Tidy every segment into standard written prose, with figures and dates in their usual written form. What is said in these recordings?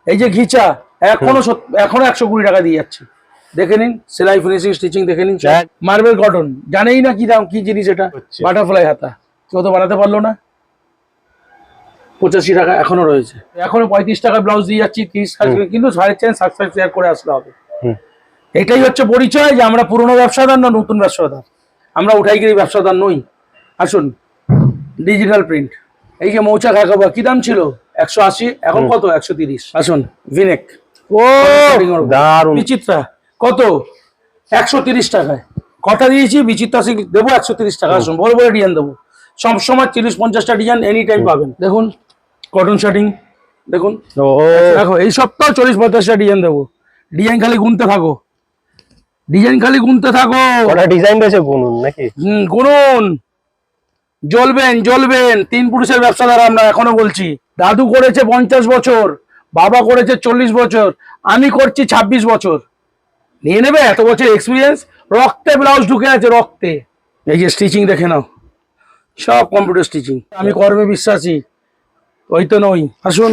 এই যে ঘিচা এখনো 120 টাকা দিয়ে যাচ্ছে। দেখে নিন সেলাই ফিনিশিং স্টিচিং দেখে নিন। মার্বেল কটন জানেই না কি দাম, কি জিনিস এটা। বাটারফ্লাই হাতা কেউ তো বানাতে পারলো না। 85 টাকা এখনো রয়েছে। এখনো 35 টাকা ব্লাউজ দিয়ে যাচ্ছি 30, কিন্তু সাড়ে চেন সাবস্ক্রাইব শেয়ার করে আসলে হবে। এটাই হচ্ছে পরিচয় যে আমরা পুরনো ব্যবসাদার না নতুন ব্যবসাদার। আমরা উঠাইগিরি ব্যবসাদার নই। আসুন ডিজিটাল প্রিন্ট। এই যে মৌচাক একাবা কি দাম ছিল 180, এখন কত 130। আসুন ভিনেক ও দারুন। বিচিত্রা কত 130 টাকায়। কটা দিয়েছি বিচিত্রা সিল্ক দেবো 130 টাকা। আসুন বড় বড় ডিজাইন দেবো সবসময় 30-50টা ডিজাইন এনি টাইম পাবেন। দেখুন কটন শার্টিং দেখুন। দেখো এই সপ্তাহ 40-50টা ডিজাইন দেবো। ডিজাইন খালি গুনতে থাকো, ডিজাইন খালি গুনতে থাকো। কটা ডিজাইন রয়েছে গুনুন নাকি? গুনুন। জ্বলবেন জ্বলবেন। 3 পুরুষের ব্যবসাদার আমরা এখনো বলছি। দাদু করেছে 50 বছর, বাবা করেছে 40 বছর, আমি করছি 26 বছর। নিয়ে নেবে এত বছর এক্সপিরিয়েন্স। রক্তে ব্লাউজ ঢুকে আছে রক্তে। এই যে স্টিচিং দেখে নাও, সব কম্পিউটার স্টিচিং। আমি কর্মে বিশ্বাসী, ওই তো নই। আসুন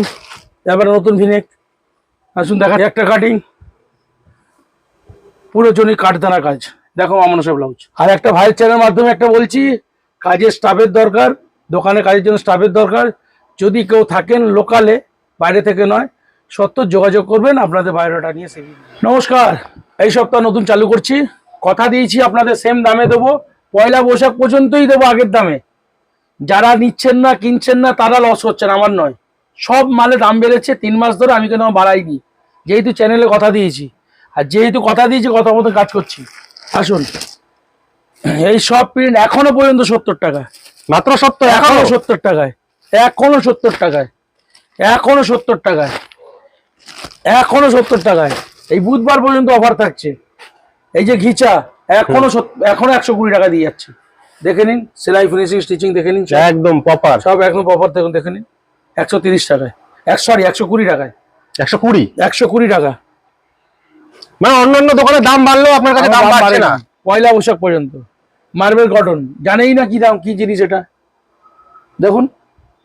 এবারে নতুন ভিনেক। আসুন দেখা একটা কাটিং পুরো জনি কাঠদানা কাজ। দেখো মামনসা ব্লাউজ। আর একটা ভাইয়ের চ্যানেলের মাধ্যমে একটা বলছি, কাজের স্টাফের দরকার, দোকানে কাজের জন্য স্টাফের দরকার। যদি কেউ থাকেন লোকালে, বাইরে থেকে নয়, সত্য যোগাযোগ করবেন আপনাদের বায়োডাটা নিয়ে সেভি। নমস্কার, এই সপ্তাহ নতুন চালু করছি। কথা দিয়েছি আপনাদের সেম দামে দেবো, পয়লা বৈশাখ পর্যন্তই দেবো আগের দামে। যারা নিচ্ছেন না কিনছেন না তারা লস করছেন, আমার নয়। সব মালে দাম বেড়েছে 3 মাস ধরে, আমি কেন বাড়াইনি, যেহেতু চ্যানেলে কথা দিয়েছি। আর যেহেতু কথা দিয়েছি কথা মতো কাজ করছি। আসুন এই সব প্রিন্ট এখনো পর্যন্ত 70 টাকা মাত্র 70। এখনো 70 টাকায়, এখনো 70 টাকায়, এখনো 70 টাকায়, এখনো 70 টাকায়। এই বুধবার পর্যন্ত অফার থাকছে। এই যে ঘিচা এখনো 120 টাকা দিয়ে যাচ্ছে। দেখে নিন সেলাই ফিনিশিং স্টিচিং দেখে নিন, একদম প্রপার, সব একদম প্রপার। দেখুন দেখে নিন 130 টাকায়, 120 টাকায়। 120 টাকা। মানে অন্যান্য দোকানে দাম বাড়লেও আপনার কাছে দাম বাড়ছে না। পয়লা বৈশাখ পর্যন্ত। মার্বেল কটন জানেই না কি দাম, কি জিনিস এটা। দেখুন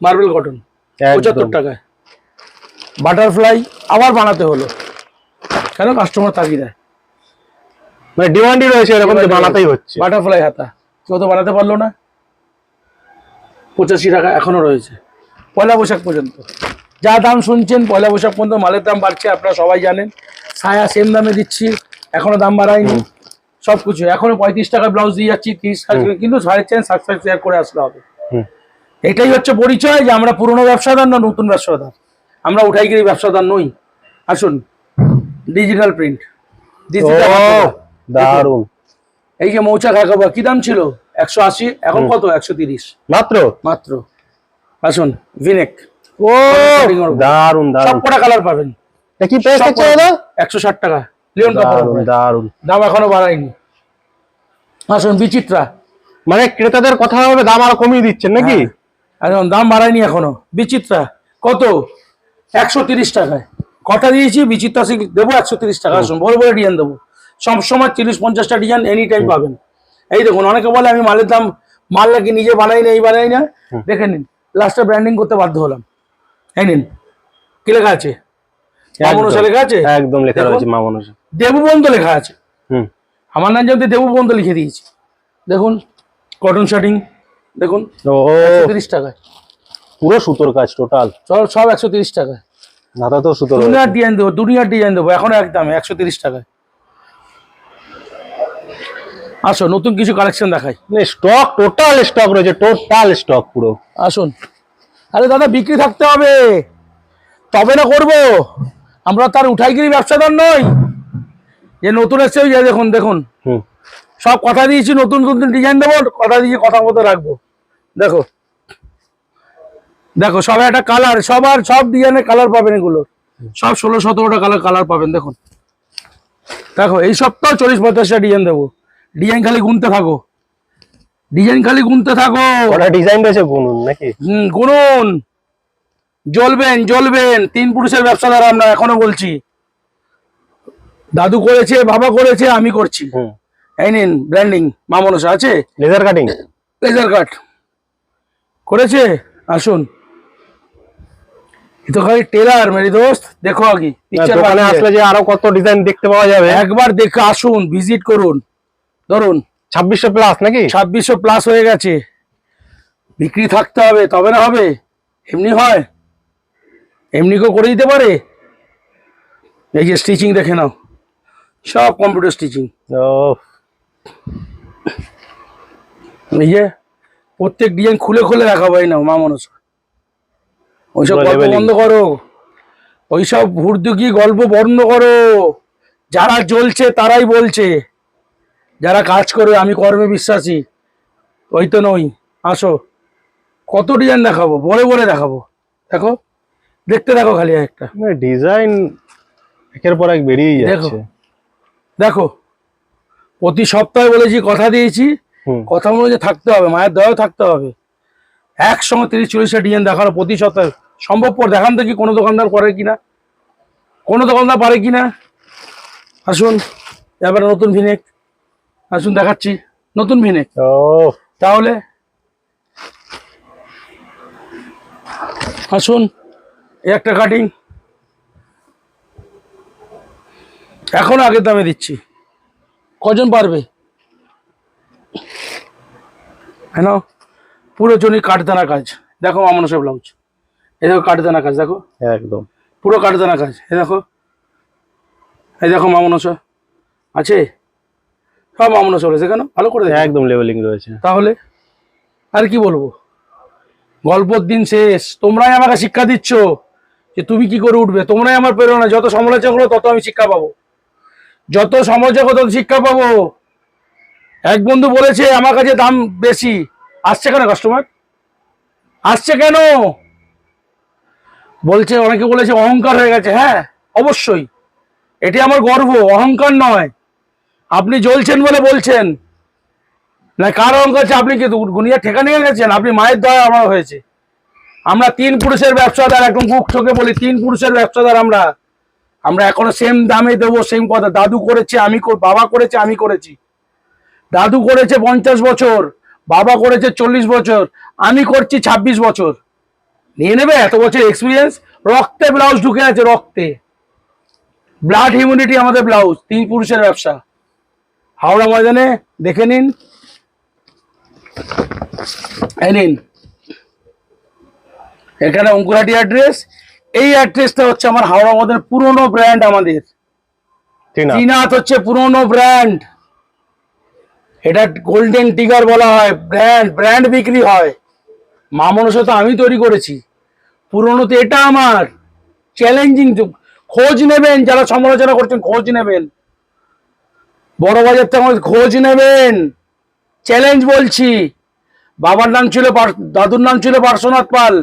মার্বেল কটন 75 টাকায়। বাটারফ্লাই আবার বানাতে হলো, কেন কাস্টমার তাগিদায়। মানে ডিমান্ডই রয়েছে এরকম, বানাতেই হচ্ছে। বাটারফ্লাই হাতা কেউ তো বানাতে পারলো না। 85 টাকা এখনো রয়েছে পয়লা বৈশাখ পর্যন্ত। যা দাম শুনছেন পয়লা বৈশাখ পর্যন্ত মালের দাম বাড়ছে, আপনারা সবাই জানেন। ছায়া সেম দামে দিচ্ছি, এখনো দাম বাড়ায়নি। সবকিছু এখনো 35 টাকা ব্লাউজ দিয়ে যাচ্ছি 30, কিন্তু সাড়ে চেন সাবস্ক্রাইব শেয়ার করে আসলে হবে। এটাই হচ্ছে পরিচয় যে আমরা পুরনো ব্যবসাদার না নতুন ব্যবসাদার। আমরা উঠাইগিরি ব্যবসাদার নই। আসুন ডিজিটাল প্রিন্ট। দারুন। এই যে মৌচাক একাবা কি দাম ছিল 180, এখন কত 130 মাত্র মাত্র। আসুন ভিনেক। ও দারুন দারুন। সবকটা কালার পাবেন। কি প্রাইস আছে দাদা? 160 টাকা লিওন কাপড়। দারুন, দাম এখনো বাড়ায়নি। আসুন বিচিত্রা। মানে ক্রেতাদের কথা হবে দাম আরো কমিয়ে দিচ্ছেন নাকি? এখন দাম বাড়ায়নি এখনো। বিচিত্রা কত 130 টাকায়। কটা দিয়েছি বিচিত্রা সিল্ক দেবো 130 টাকা। আসুন বড় বড় ডিজাইন দেবো সবসময় 30-50টা ডিজাইন এনি টাইম পাবেন। এই দেখুন অনেকে বলে আমি মালের দাম, মাল নাকি নিজে বানাই না, এই বানাই না। দেখে নিন লাস্টে ব্র্যান্ডিং করতে বাধ্য হলাম। এই নিন কি লেখা আছে, মামনসা লেখা আছে, একদম লেখা রয়েছে মামনসা। দেববন্ধ লেখা আছে। আমার নাম জানতে দেববন্ধ লিখে দিয়েছি। দেখুন কটন শার্টিং দেখুন 130 টাকায়। পুরো সুতোর কাজ টোটাল সব 130 টাকায়। দাদা তো সুতোর দুনিয়ার ডিজাইন দেবো, দুনিয়ার ডিজাইন দেবো এখন একদম 130 টাকায়। আসো নতুন কিছু কালেকশন দেখাই। স্টক টোটাল স্টক রয়েছে, টোটাল স্টক পুরো। আসুন। আরে দাদা বিক্রি থাকতে হবে তবে না করবো, আমরা তার উঠাইগিরি ব্যবসাদার নই যে নতুন এসছে। দেখুন দেখুন সব কথা দিয়েছি নতুন নতুন ডিজাইন দেবো, কথা দিয়েছি কথা মতো রাখবো। দেখো দেখো সব একটা কালার, সবার সব ডিজাইনের কালার পাবেন, এগুলো সব 16-17টা কালার পাবেন। দেখুন দেখো এই সপ্তাহ 40-50টা ডিজাইন দেবো। ডিজাইন খালি গুনতে থাকো, ডিজাইন খালি গুনতে থাকো। ডিজাইন রয়েছে গুনুন নাকি? গুনুন। জ্বলবেন জ্বলবেন। 3 পুরুষের ব্যবসাদার আমরা এখনো বলছি। দাদু করেছে, বাবা করেছে, আমি করছি। এই নিন ব্র্যান্ডিং মামনসা আছে, লেজার কাটিং, লেজার কাট করেছে। আসুন এ তো খালি টেলার মেরি দোস্ত, দেখো আগে পিকচার দোকানে আসলে যে আরো কত ডিজাইন দেখতে পাওয়া যাবে। একবার দেখে আসুন, ভিজিট করুন। ধরুন 2600 প্লাস নাকি? 2600 প্লাস হয়ে গেছে। বিক্রি থাকতে হবে তবে না হবে, এমনি হয়? এমনি কেউ করে দিতে পারে? এই যে স্টিচিং দেখে নাও, সব কম্পিউটার স্টিচিং। ও এই যে প্রত্যেক ডিজাইন খুলে খুলে দেখাবো। এই নাও মা মনসা, ওইসব পুরো গল্প leveling। বন্ধ করো, ওইসব ভুর্দুকি গল্প বন্ধ করো। যারা জ্বলছে তারাই বলছে, যারা কাজ করে আমি কর্মে বিশ্বাসী ওই তো নই। আসো, কত ডিজাইন দেখাবো, বলে বলে দেখাবো। দেখো, দেখতে থাকো খালি একটা। ডিজাইন একের পর এক বেরিয়েই দেখো যাচ্ছে। দেখো, প্রতি সপ্তাহে বলেছি, কথা দিয়েছি, হুম। কথা অনুযায়ী থাকতে হবে, মায়ের দয়াও থাকতে হবে। একসঙ্গে 30-40টা ডিজাইন দেখানো প্রতি সপ্তাহে সম্ভবপর? দেখান দেখি কোনো দোকানদার করে কিনা, কোনো দোকানদার পারে কিনা। আসুন এবার নতুন ভিনেক, আসুন দেখাচ্ছি নতুন ভিনেক। ও তাহলে আসুন, এই একটা কাটিং এখন আগের দামে দিচ্ছি, কজন পারবে? হ্যাঁ, পুরো জনি কাঠদানা কাজ। দেখো মামনসা ব্লাউজ, এই দেখো কাঠদানা কাজ, দেখো একদম পুরো কাঠদানা কাজ। এই দেখো, এই দেখো মামনসা আছে, সব মামনসা বলেছে কেন, ভালো করে দেখো। একদম লেভেলিং রয়েছে। তাহলে আর কি বলবো, গল্পর দিন শেষ। তোমরাই আমাকে শিক্ষা দিচ্ছ যে তুমি কি করে উঠবে, তোমরাই আমার প্রেরণা। যত সমালোচনা করো তত আমি শিক্ষা পাবো, যত সমালোচনা করো তত শিক্ষা পাবো। এক বন্ধু বলেছে আমার কাছে দাম বেশি, আসছে কেন কাস্টমার, আসছে কেন? বলছে, অনেকে বলেছে অহংকার হয়ে গেছে। হ্যাঁ অবশ্যই, এটি আমার গর্ব, অহংকার নয়। আপনি জ্বলছেন বলে বলছেন না, কার অহংকার আছে? আপনি কি গুনিয়া ঠেকা নিয়ে গেছেন? আপনি মায়ের দয়া আমার হয়েছে। আমরা 3 পুরুষের ব্যবসাদার, একদম বুক ঠকে বলি 3 পুরুষের ব্যবসাদার আমরা। আমরা এখনো সেম দামে দেবো, সেম কথা। দাদু করেছে, আমি বাবা করেছে, আমি করেছি। দাদু করেছে 50 বছর, বাবা করেছে 40 বছর, আমি করছি 26 বছর। নিয়ে নেবে এত বছর এক্সপিরিয়েন্স, রক্তে ব্লাউজ ঢুকে আছে, রক্তে ব্লাড হিউম্যানিটি আমাদের ব্লাউজ। 3 পুরুষের ব্যবসা, হাওড়া ময়দানে দেখে নিন, এই নিন, এখানে অঙ্কুরহাটি অ্যাড্রেস। এই অ্যাড্রেসটা হচ্ছে আমার হাওড়া ময়দানের পুরনো ব্র্যান্ড। আমাদের ত্রিনাথ হচ্ছে পুরনো ব্র্যান্ড, এটা গোল্ডেন টিগার বলা হয়, ব্র্যান্ড ব্র্যান্ড বিক্রি হয়। মা মনসা তো আমি তৈরি করেছি, পুরনো তো এটা আমার। চ্যালেঞ্জিং, খোঁজ নেবেন, যারা সমালোচনা করছেন খোঁজ নেবেন, বড় বাজার থেকে আমাদের খোঁজ নেবেন। চ্যালেঞ্জ বলছি। বাবার নাম ছিল, দাদুর নাম ছিল পার্শ্বনাথ পাল,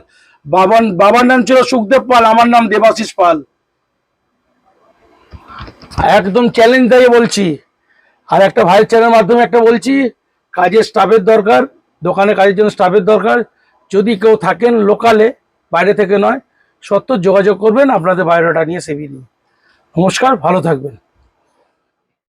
বাবার নাম ছিল সুখদেব পাল, আমার নাম দেবাশিস পাল। একদম চ্যালেঞ্জ দিয়ে বলছি। আর একটা ভাইয়ের চ্যানেলের মাধ্যমে একটা বলছি, কাজের স্টাফের দরকার, দোকানে কাজের জন্য স্টাফের দরকার। যদি কেউ থাকেন লোকালে, বাইরে থেকে নয়, সত্য যোগাযোগ করবেন আপনাদের বায়োডাটা নিয়ে, সেভি নিয়ে। নমস্কার, ভালো থাকবেন।